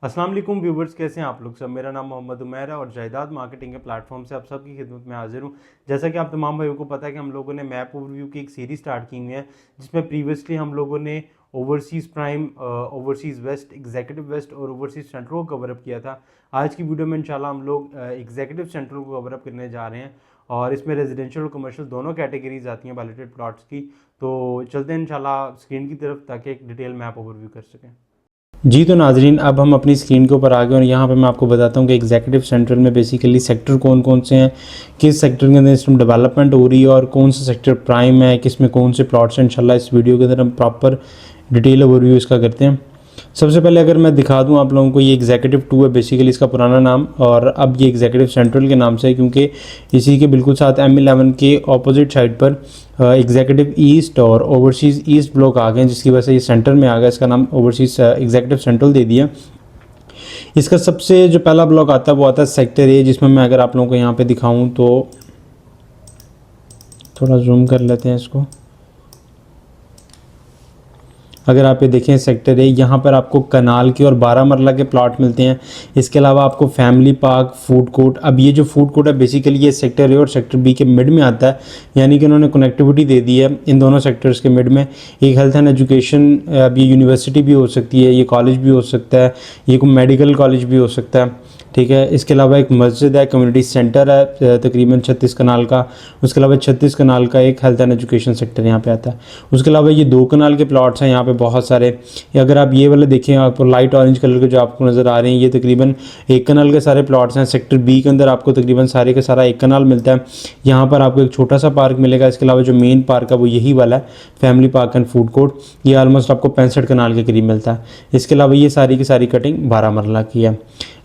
अस्सलाम वालेकुम व्यूवर्स, कैसे हैं आप लोग सब। मेरा नाम मोहम्मद उमैर है और जायदाद मार्केटिंग के प्लेटफॉर्म से आप सबकी खिदमत में हाजिर हूं। जैसा कि आप तमाम भाइयों को पता है कि हम लोगों ने मैप ओवरव्यू की एक सीरीज़ स्टार्ट की हुई है, जिसमें प्रीवियसली हम लोगों ने overseas prime, overseas west, executive west और ओवरसीज़ सेंट्रल को कवरअप किया था। आज की वीडियो में इंशाल्लाह हम लोग एग्जीक्यूटिव सेंट्रल को कवरअप करने जा रहे हैं और इसमें रेजिडेंशियल और कमर्शियल दोनों कैटेगरीज आती हैं बैलेटेड प्लॉट्स की। तो चलते हैं इंशाल्लाह स्क्रीन की तरफ ताकि एक डिटेल मैप ओवरव्यू कर सकें। जी तो नाजरीन, अब हम अपनी स्क्रीन के ऊपर आ गए और यहाँ पे मैं आपको बताता हूँ कि एग्जीक्यूटिव सेंट्रल में बेसिकली सेक्टर कौन कौन से हैं, किस सेक्टर के अंदर इस टाइम डेवलपमेंट हो रही है और कौन सा सेक्टर प्राइम है, किस में कौन से प्लॉट्स हैं। इंशाल्लाह इस वीडियो के अंदर हम प्रॉपर डिटेल ओवरव्यू इसका करते हैं। सबसे पहले अगर मैं दिखा दूं आप लोगों को, ये एग्जीक्यूटिव 2 है बेसिकली इसका पुराना नाम, और अब ये एग्जीक्यूटिव सेंट्रल के नाम से है क्योंकि इसी के बिल्कुल साथ M11 के ऑपोजिट साइड पर एग्जीक्यूटिव ईस्ट और ओवरसीज़ ईस्ट ब्लॉक आ गए हैं, जिसकी वजह से ये सेंटर में आ गया। इसका नाम ओवरसीज़ एग्जीक्यूटिव सेंट्रल दे दिया। इसका सबसे जो पहला ब्लॉक आता है वो आता है सेक्टर ए, जिसमें मैं अगर आप लोगों को यहाँ पे दिखाऊँ तो थोड़ा जूम कर लेते हैं इसको। अगर आप ये देखें सेक्टर ए, यहाँ पर आपको कनाल के और 12 मरला के प्लॉट मिलते हैं। इसके अलावा आपको फैमिली पार्क, फूड कोर्ट। अब ये जो फूड कोर्ट है बेसिकली ये सेक्टर ए और सेक्टर बी के मिड में आता है, यानी कि उन्होंने कनेक्टिविटी दे दी है इन दोनों सेक्टर्स के मिड में। एक हेल्थ एंड एजुकेशन, अब ये यूनिवर्सिटी भी हो सकती है, ये कॉलेज भी हो सकता है, ये कोई मेडिकल कॉलेज भी हो सकता है, ठीक है। इसके अलावा एक मस्जिद है, कम्युनिटी सेंटर है तकरीबन 36 कनाल का। उसके अलावा 36 कनाल का एक हेल्थ एंड एजुकेशन सेक्टर यहाँ पे आता है। उसके अलावा ये 2 कनाल के प्लॉट्स हैं यहाँ पे बहुत सारे। अगर आप ये वाले देखें, आपको लाइट ऑरेंज कलर के जो आपको नज़र आ रहे हैं, ये तकरीबन 1 कनाल के सारे प्लॉट्स हैं। सेक्टर बी के अंदर आपको तकरीबन सारे का सारा 1 कनाल मिलता है। यहाँ पर आपको एक छोटा सा पार्क मिलेगा। इसके अलावा जो मेन पार्क है वो यही वाला है, family park and food court. ये ऑलमोस्ट आपको 65 कनाल के करीब मिलता है। इसके अलावा ये सारी की सारी कटिंग 12 मरला की है।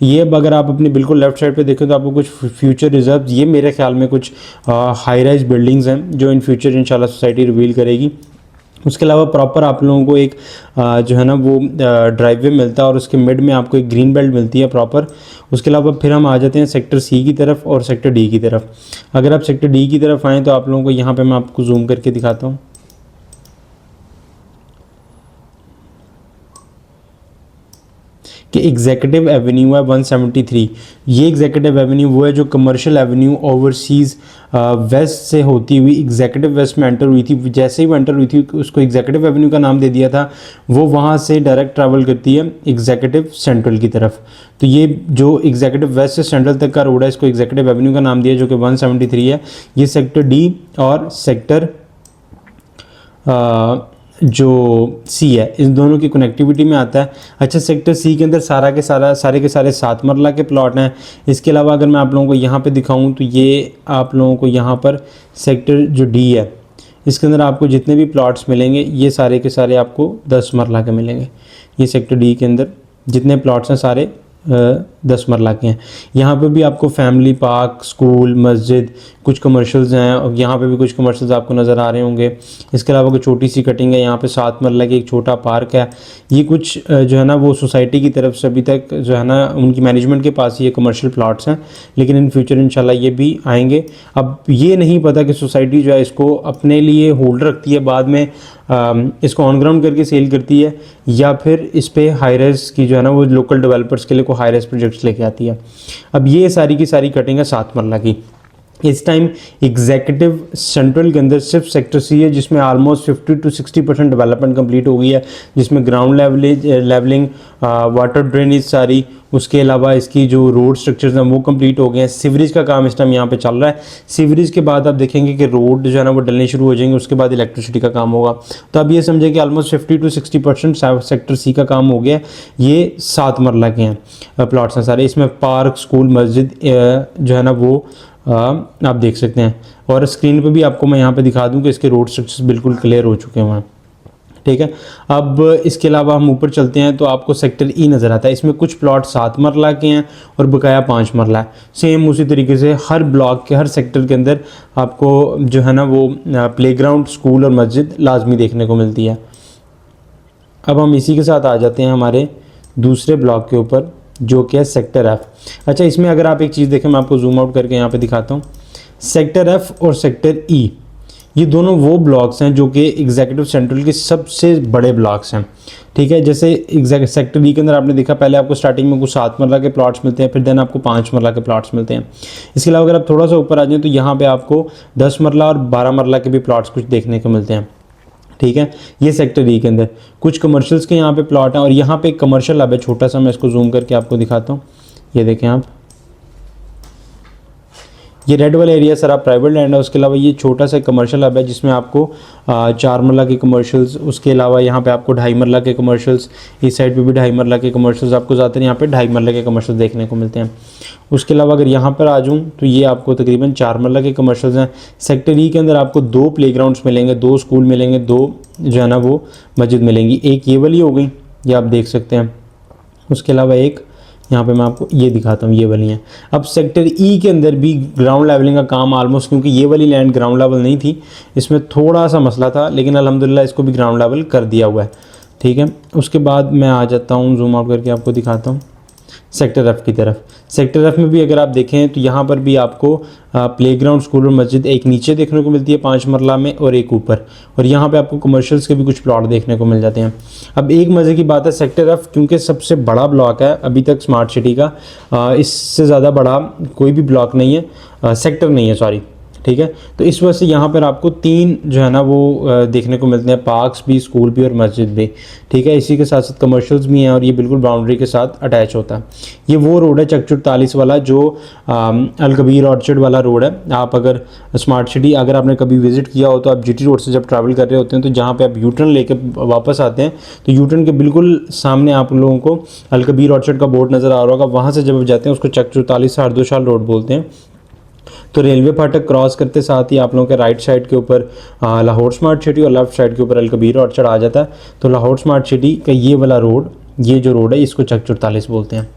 ये अब अगर आप अपने बिल्कुल लेफ्ट साइड पे देखें तो आपको कुछ फ्यूचर रिजर्व, ये मेरे ख्याल में कुछ हाई राइज बिल्डिंग्स हैं जो इन फ्यूचर इंशाल्लाह सोसाइटी रिवील करेगी। उसके अलावा प्रॉपर आप लोगों को एक जो है ना वो ड्राइववे मिलता है और उसके मिड में आपको एक ग्रीन बेल्ट मिलती है प्रॉपर। उसके अलावा फिर हम आ जाते हैं सेक्टर सी की तरफ और सेक्टर डी की तरफ। अगर आप सेक्टर डी की तरफ आएँ तो आप लोगों को यहाँ पर मैं आपको जूम करके दिखाता हूँ कि एग्जीक्यूटिव एवेन्यू है 173। ये एग्जीक्यूटिव एवेन्यू वो है जो कमर्शियल एवेन्यू ओवरसीज़ वेस्ट से होती हुई एग्जीक्यूटिव वेस्ट में एंटर हुई थी। जैसे ही वो एंटर हुई थी उसको एग्जीक्यूटिव एवेन्यू का नाम दे दिया था। वो वहाँ से डायरेक्ट ट्रैवल करती है एग्जीक्यूटिव सेंट्रल की तरफ। तो ये जो एग्जीक्यूटिव वेस्ट से सेंट्रल तक का रोड है, इसको एग्जीक्यूटिव एवेन्यू का नाम दिया जो कि 173 है। ये सेक्टर डी और सेक्टर जो सी है, इन दोनों की कनेक्टिविटी में आता है। अच्छा, सेक्टर सी के अंदर सारे के सारे 7 मरला के प्लॉट हैं। इसके अलावा अगर मैं आप लोगों को यहाँ पे दिखाऊं तो ये आप लोगों को यहाँ पर सेक्टर जो डी है, इसके अंदर आपको जितने भी प्लॉट्स मिलेंगे ये सारे के सारे आपको 10 मरला के मिलेंगे। ये सेक्टर डी के अंदर जितने प्लॉट्स हैं सारे 10 मरला के हैं। यहाँ पे भी आपको फैमिली पार्क, स्कूल, मस्जिद, कुछ कमर्शियल्स हैं और यहाँ पे भी कुछ कमर्शियल्स आपको नज़र आ रहे होंगे। इसके अलावा कोई छोटी सी कटिंग है, यहाँ पे 7 मरला की एक छोटा पार्क है। ये कुछ जो है ना वो सोसाइटी की तरफ से अभी तक जो है ना उनकी मैनेजमेंट के पास ये कमर्शियल प्लॉट्स हैं, लेकिन इन फ्यूचर इंशाल्लाह ये भी आएंगे। अब ये नहीं पता कि सोसाइटी जो है इसको अपने लिए होल्ड रखती है, बाद में इसको ऑन ग्राउंड करके सेल करती है, या फिर इस पे हाई राइज की जो है ना वो लोकल डेवलपर्स के लिए कोई हाई राइज प्रोजेक्ट्स लेके आती है। अब ये सारी की सारी कटिंग है 7 मरला की। इस टाइम एग्जीक्यूटिव सेंट्रल के अंदर सिर्फ सेक्टर सी है जिसमें ऑलमोस्ट 50 to 60% डेवलपमेंट कंप्लीट हो गई है, जिसमें ग्राउंड लेवलिंग, वाटर ड्रेनेज सारी, उसके अलावा इसकी जो रोड स्ट्रक्चर्स हैं वो कंप्लीट हो गए हैं। सीवरेज का काम इस टाइम यहाँ पे चल रहा है। सीवरेज के बाद आप देखेंगे कि रोड जो है ना वो डलने शुरू हो जाएंगे, उसके बाद इलेक्ट्रिसिटी का काम होगा। तो अब ये समझे कि ऑलमोस्ट 50 to 60% सेक्टर सी का काम हो गया। ये 7 मरला के हैं प्लॉट्स हैं सारे। इसमें पार्क, स्कूल, मस्जिद जो है ना वो आप देख सकते हैं। और स्क्रीन पे भी आपको मैं यहाँ पे दिखा दूँ कि इसके रोड स्ट्रक्चर्स बिल्कुल क्लियर हो चुके हैं, ठीक है। अब इसके अलावा हम ऊपर चलते हैं तो आपको सेक्टर ई नज़र आता है। इसमें कुछ प्लॉट 7 मरला के हैं और बकाया 5 मरला है। सेम उसी तरीके से हर ब्लॉक के हर सेक्टर के अंदर आपको जो है ना वो प्लेग्राउंड, स्कूल और मस्जिद लाजमी देखने को मिलती है। अब हम इसी के साथ आ जाते हैं हमारे दूसरे ब्लॉक के ऊपर जो कि है सेक्टर एफ। अच्छा, इसमें अगर आप एक चीज़ देखें, मैं आपको जूम आउट करके यहाँ पे दिखाता हूँ। सेक्टर एफ और सेक्टर ई, ये दोनों वो ब्लॉक्स हैं जो कि एग्जीक्यूटिव सेंट्रल के सबसे बड़े ब्लॉक्स हैं, ठीक है। जैसे एग्जैक्ट सेक्टर ई के अंदर आपने देखा पहले आपको स्टार्टिंग में कुछ 7 मरला के प्लॉट्स मिलते हैं, फिर देन आपको 5 मरला के प्लॉट्स मिलते हैं। इसके अलावा अगर आप थोड़ा सा ऊपर आ जाएं तो यहाँ पे आपको 10 मरला और 12 मरला के भी प्लॉट्स कुछ देखने को मिलते हैं, ठीक है। ये सेक्टर ई के अंदर कुछ कमर्शियल्स के यहाँ पे प्लॉट हैं और यहाँ पे एक कमर्शियल हब है छोटा सा, मैं इसको जूम करके आपको दिखाता हूँ। ये देखें आप, ये रेड वाला एरिया सारा प्राइवेट लैंड है। उसके अलावा ये छोटा सा कमर्शियल हब है जिसमें आपको 4 मरला के कमर्शियल्स, उसके अलावा यहाँ पे आपको 2.5 मरला के कमर्शियल्स, इस साइड पे भी 2.5 मरला के कमर्शियल्स, आपको ज़्यादातर यहाँ पे 2.5 मरला के कमर्शियल्स देखने को मिलते हैं। उसके अलावा अगर यहाँ पर आ जाऊँ तो ये आपको तकरीबन 4 मरला के कमर्शियल्स हैं। सेक्टर ई के अंदर आपको 2 प्लेग्राउंड्स मिलेंगे, 2 स्कूल मिलेंगे, 2 जो है ना वो मस्जिद मिलेंगी। एक ये वाली हो गई, ये आप देख सकते हैं। उसके अलावा एक यहाँ पे मैं आपको ये दिखाता हूँ, ये वाली हैं। अब सेक्टर ई के अंदर भी ग्राउंड लेवलिंग का काम ऑलमोस्ट, क्योंकि ये वाली लैंड ग्राउंड लेवल नहीं थी, इसमें थोड़ा सा मसला था, लेकिन अल्हम्दुलिल्लाह इसको भी ग्राउंड लेवल कर दिया हुआ है, ठीक है। उसके बाद मैं आ जाता हूँ, जूम आउट करके आपको दिखाता हूँ सेक्टर एफ की तरफ। सेक्टर एफ में भी अगर आप देखें तो यहाँ पर भी आपको प्लेग्राउंड, स्कूल और मस्जिद एक नीचे देखने को मिलती है 5 मरला में और एक ऊपर, और यहाँ पे आपको कमर्शियल्स के भी कुछ प्लॉट देखने को मिल जाते हैं। अब एक मज़े की बात है, सेक्टर एफ क्योंकि सबसे बड़ा ब्लॉक है अभी तक स्मार्ट सिटी का, इससे ज़्यादा बड़ा कोई भी ब्लॉक नहीं है, सेक्टर नहीं है, सॉरी, ठीक है। तो इस वजह से यहाँ पर आपको 3 जो है ना वो देखने को मिलते हैं, पार्क्स भी, स्कूल भी और मस्जिद भी, ठीक है। इसी के साथ साथ कमर्शियल्स भी हैं और ये बिल्कुल बाउंड्री के साथ अटैच होता है। ये वो रोड है चक 44 वाला जो अल कबीर ऑर्चर्ड वाला रोड है। आप अगर स्मार्ट सिटी अगर आपने कभी विजिट किया हो तो आप जीटी रोड से जब ट्रैवल कर रहे होते हैं तो जहाँ पे आप यूटर्न लेके वापस आते हैं तो यूटर्न के बिल्कुल सामने आप लोगों को अल कबीर ऑर्चर्ड का बोर्ड नज़र आ रहा होगा। वहाँ से जब आप जाते हैं उसको चक 44 हार्दोशाल रोड बोलते हैं। तो रेलवे फाटक क्रॉस करते साथ ही आप लोगों के राइट साइड के ऊपर लाहौर स्मार्ट सिटी और लेफ्ट साइड के ऊपर अल कबीर ऑर्चर्ड आ जाता है। तो लाहौर स्मार्ट सिटी का ये वाला रोड, ये जो रोड है इसको चक 44 बोलते हैं,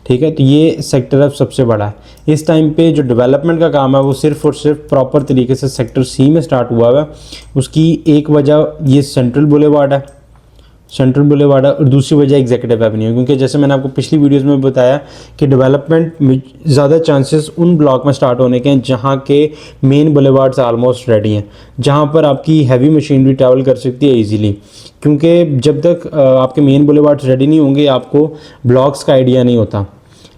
ठीक है। तो ये सेक्टर एफ सबसे बड़ा है। इस टाइम पे जो डेवलपमेंट का काम है वो सिर्फ और सिर्फ प्रॉपर तरीके से सेक्टर सी में स्टार्ट हुआ है। उसकी एक वजह ये सेंट्रल बुलेवार्ड है, सेंट्रल बुलेवार्ड है, और दूसरी वजह एग्जीक्यूटिव एवेन्यू, क्योंकि जैसे मैंने आपको पिछली वीडियोस में बताया कि डेवलपमेंट में ज़्यादा चांसेस उन ब्लॉक में स्टार्ट होने के हैं जहाँ के मेन बुलेवार्ड्स ऑलमोस्ट रेडी हैं, जहाँ पर आपकी हैवी मशीनरी ट्रैवल कर सकती है इजीली। क्योंकि जब तक आपके मेन बुलेवार्ड्स रेडी नहीं होंगे आपको ब्लॉक्स का आइडिया नहीं होता।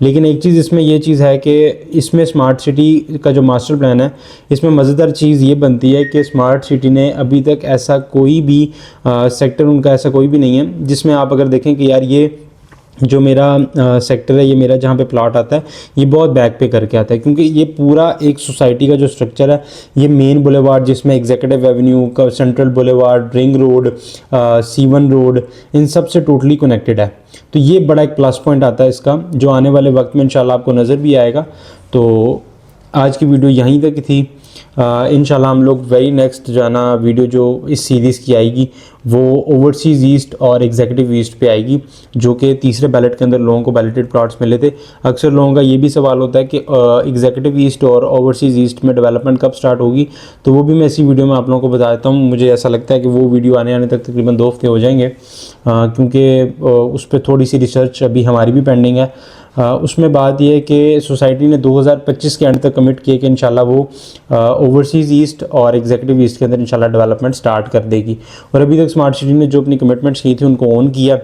लेकिन एक चीज़ इसमें ये चीज़ है कि इसमें स्मार्ट सिटी का जो मास्टर प्लान है इसमें मज़ेदार चीज़ ये बनती है कि स्मार्ट सिटी ने अभी तक ऐसा कोई भी सेक्टर उनका ऐसा कोई भी नहीं है जिसमें आप अगर देखें कि यार ये जो मेरा सेक्टर है, ये मेरा जहाँ पे प्लॉट आता है ये बहुत बैक पे करके आता है, क्योंकि ये पूरा एक सोसाइटी का जो स्ट्रक्चर है, ये मेन बुलेवार्ड जिसमें एग्जीक्यूटिव एवेन्यू का, central boulevard, ring road, C1 road, इन सब से टोटली कनेक्टेड है। तो ये बड़ा एक प्लस पॉइंट आता है इसका, जो आने वाले वक्त में इंशाल्लाह आपको नज़र भी आएगा। तो आज की वीडियो यहीं तक थी। इंशाल्लाह हम लोग वेरी नेक्स्ट जो है ना वीडियो जो इस सीरीज़ की आएगी वो ओवरसीज़ ईस्ट और एग्जीक्यूटिव ईस्ट पे आएगी, जो कि तीसरे बैलेट के अंदर लोगों को बैलेटेड प्लॉट्स मिले थे। अक्सर लोगों का ये भी सवाल होता है कि एग्जीक्यूटिव ईस्ट और ओवरसीज़ ईस्ट में डेवलपमेंट कब स्टार्ट होगी, तो वो भी मैं इसी वीडियो में आप लोगों को बता देता हूँ। मुझे ऐसा लगता है कि वो वीडियो आने तक तकरीबन 2 हफ्ते हो जाएंगे, क्योंकि उस पर थोड़ी सी रिसर्च अभी हमारी भी पेंडिंग है। उसमें बात यह है कि सोसाइटी ने 2025 के एंड तक कमिट किया कि इंशाल्लाह वो ओवरसीज़ ईस्ट और एग्जीक्यूटिव ईस्ट के अंदर इंशाल्लाह डेवलपमेंट स्टार्ट कर देगी। और अभी तक स्मार्ट सिटी ने जो अपनी कमिटमेंट्स की थी उनको ऑन किया,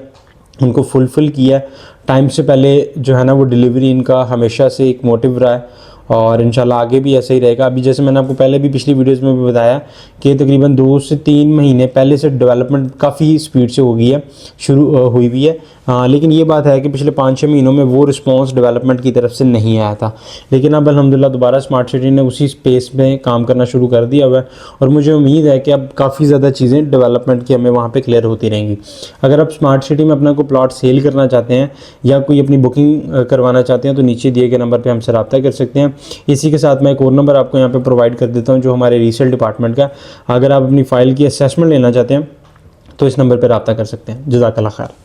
उनको फुलफ़िल किया। टाइम से पहले जो है ना वो डिलीवरी इनका हमेशा से एक मोटिव रहा है और इंशाल्लाह आगे भी ऐसा ही रहेगा। अभी जैसे मैंने आपको पहले भी पिछली वीडियोस में भी बताया कि तकरीबन 2 से 3 महीने पहले से डेवलपमेंट काफ़ी स्पीड से हो गई है, शुरू हुई भी है। लेकिन ये बात है कि पिछले 5-6 महीनों में वो रिस्पांस डेवलपमेंट की तरफ से नहीं आया था, लेकिन अब अल्हम्दुलिल्लाह दोबारा स्मार्ट सिटी ने उसी स्पेस में काम करना शुरू कर दिया हुआ है और मुझे उम्मीद है कि अब काफ़ी ज़्यादा चीज़ें डेवलपमेंट की हमें वहाँ पे क्लियर होती रहेंगी। अगर आप स्मार्ट सिटी में अपना कोई प्लॉट सेल करना चाहते हैं या कोई अपनी बुकिंग करवाना चाहते हैं तो नीचे दिए गए नंबर पर हमसे रब्ता कर सकते हैं। इसी के साथ मैं एक और नंबर आपको यहाँ पर प्रोवाइड कर देता हूँ जो हमारे रीसेल डिपार्टमेंट का। अगर आप अपनी फ़ाइल की असेसमेंट लेना चाहते हैं तो इस नंबर पर रब्ता कर सकते हैं। जज़ाकल्लाह खैर।